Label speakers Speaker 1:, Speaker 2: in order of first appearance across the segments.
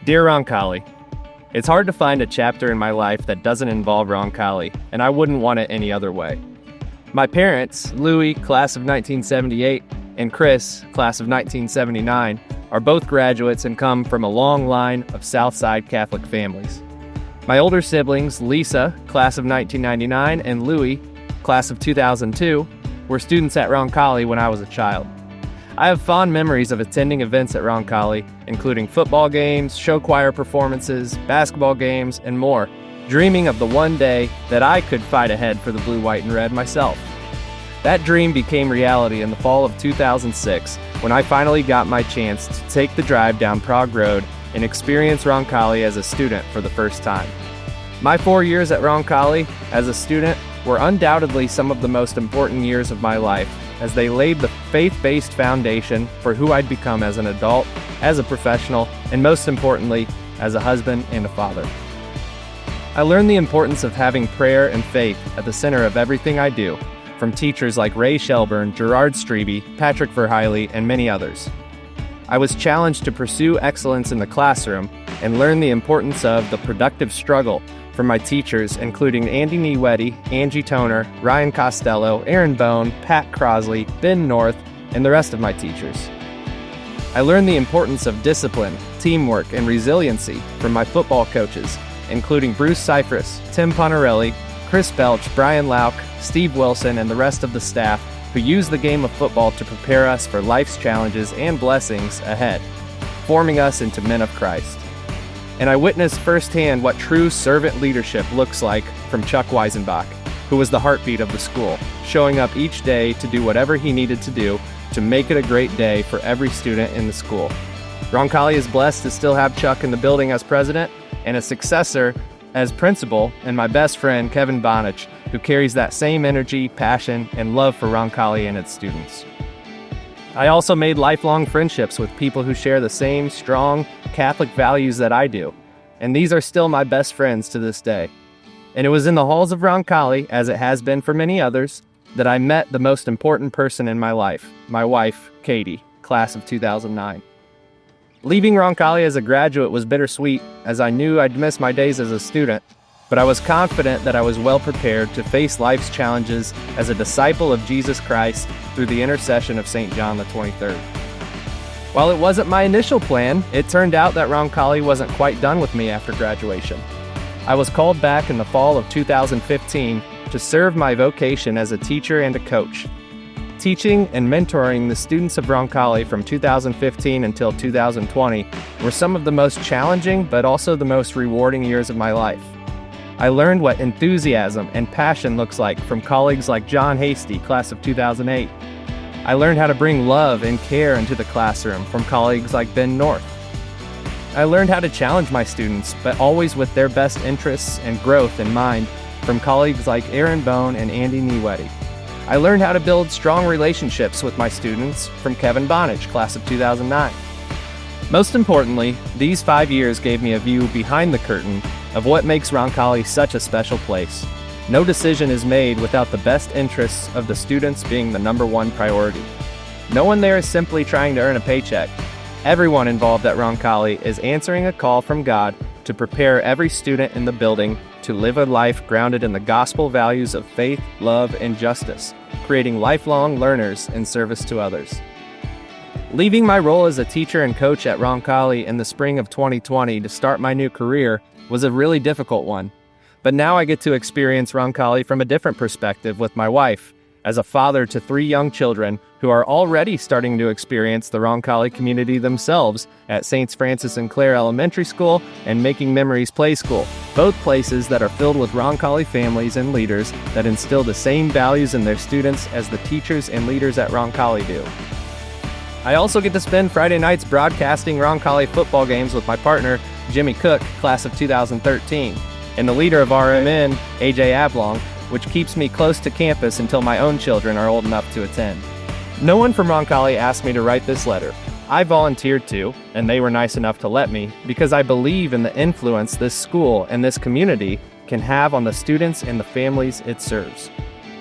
Speaker 1: Dear Roncalli, it's hard to find a chapter in my life that doesn't involve Roncalli, and I wouldn't want it any other way. My parents, Louis, class of 1978, and Chris, class of 1979, are both graduates and come from a long line of Southside Catholic families. My older siblings, Lisa, class of 1999, and Louis, class of 2002, were students at Roncalli when I was a child. I have fond memories of attending events at Roncalli, including football games, show choir performances, basketball games, and more, dreaming of the one day that I could fight ahead for the blue, white, and red myself. That dream became reality in the fall of 2006 when I finally got my chance to take the drive down Prague Road and experience Roncalli as a student for the first time. My 4 years at Roncalli as a student were undoubtedly some of the most important years of my life, as they laid the faith-based foundation for who I'd become as an adult, as a professional, and most importantly, as a husband and a father. I learned the importance of having prayer and faith at the center of everything I do, from teachers like Ray Shelburne, Gerard Strebe, Patrick Verheily, and many others. I was challenged to pursue excellence in the classroom and learn the importance of the productive struggle from my teachers, including Andy Niewedi, Angie Toner, Ryan Costello, Aaron Bone, Pat Crosley, Ben North, and the rest of my teachers. I learned the importance of discipline, teamwork, and resiliency from my football coaches, including Bruce Cypress, Tim Ponarelli, Chris Belch, Brian Lauck, Steve Wilson, and the rest of the staff who use the game of football to prepare us for life's challenges and blessings ahead, forming us into men of Christ. And I witnessed firsthand what true servant leadership looks like from Chuck Weisenbach, who was the heartbeat of the school, showing up each day to do whatever he needed to do to make it a great day for every student in the school. Roncalli is blessed to still have Chuck in the building as president and a successor as principal, and my best friend, Kevin Bonich, who carries that same energy, passion, and love for Roncalli and its students. I also made lifelong friendships with people who share the same strong Catholic values that I do, and these are still my best friends to this day. And it was in the halls of Roncalli, as it has been for many others, that I met the most important person in my life, my wife, Katie, class of 2009. Leaving Roncalli as a graduate was bittersweet, as I knew I'd miss my days as a student, but I was confident that I was well prepared to face life's challenges as a disciple of Jesus Christ through the intercession of St. John the 23rd. While it wasn't my initial plan, it turned out that Roncalli wasn't quite done with me after graduation. I was called back in the fall of 2015 to serve my vocation as a teacher and a coach. Teaching and mentoring the students of Roncalli from 2015 until 2020 were some of the most challenging but also the most rewarding years of my life. I learned what enthusiasm and passion looks like from colleagues like John Hasty, class of 2008. I learned how to bring love and care into the classroom from colleagues like Ben North. I learned how to challenge my students, but always with their best interests and growth in mind, from colleagues like Aaron Bone and Andy Niewedi. I learned how to build strong relationships with my students from Kevin Bonich, class of 2009. Most importantly, these 5 years gave me a view behind the curtain of what makes Roncalli such a special place. No decision is made without the best interests of the students being the number one priority. No one there is simply trying to earn a paycheck. Everyone involved at Roncalli is answering a call from God to prepare every student in the building to live a life grounded in the gospel values of faith, love, and justice, creating lifelong learners in service to others. Leaving my role as a teacher and coach at Roncalli in the spring of 2020 to start my new career was a really difficult one. But now I get to experience Roncalli from a different perspective with my wife, as a father to 3 young children who are already starting to experience the Roncalli community themselves at St. Francis and Clare Elementary School and Making Memories Play School, both places that are filled with Roncalli families and leaders that instill the same values in their students as the teachers and leaders at Roncalli do. I also get to spend Friday nights broadcasting Roncalli football games with my partner, Jimmy Cook, class of 2013, and the leader of R'10, AJ Ablong, which keeps me close to campus until my own children are old enough to attend. No one from Roncalli asked me to write this letter. I volunteered to, and they were nice enough to let me, because I believe in the influence this school and this community can have on the students and the families it serves.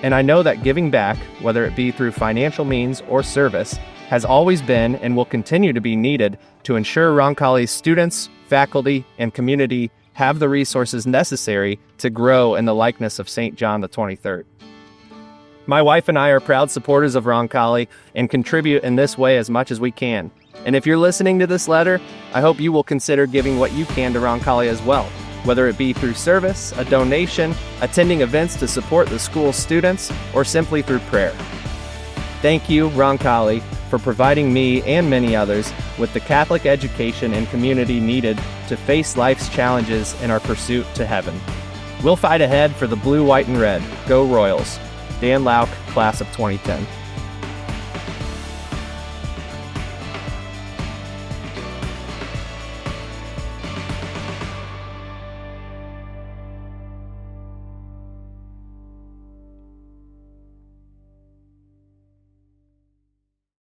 Speaker 1: And I know that giving back, whether it be through financial means or service, has always been and will continue to be needed to ensure Roncalli's students, faculty, and community have the resources necessary to grow in the likeness of St. John the 23rd. My wife and I are proud supporters of Roncalli and contribute in this way as much as we can. And if you're listening to this letter, I hope you will consider giving what you can to Roncalli as well, whether it be through service, a donation, attending events to support the school's students, or simply through prayer. Thank you, Roncalli, for providing me and many others with the Catholic education and community needed to face life's challenges in our pursuit to heaven. We'll fight ahead for the blue, white, and red. Go Royals. Dan Lauck, Class of 2010.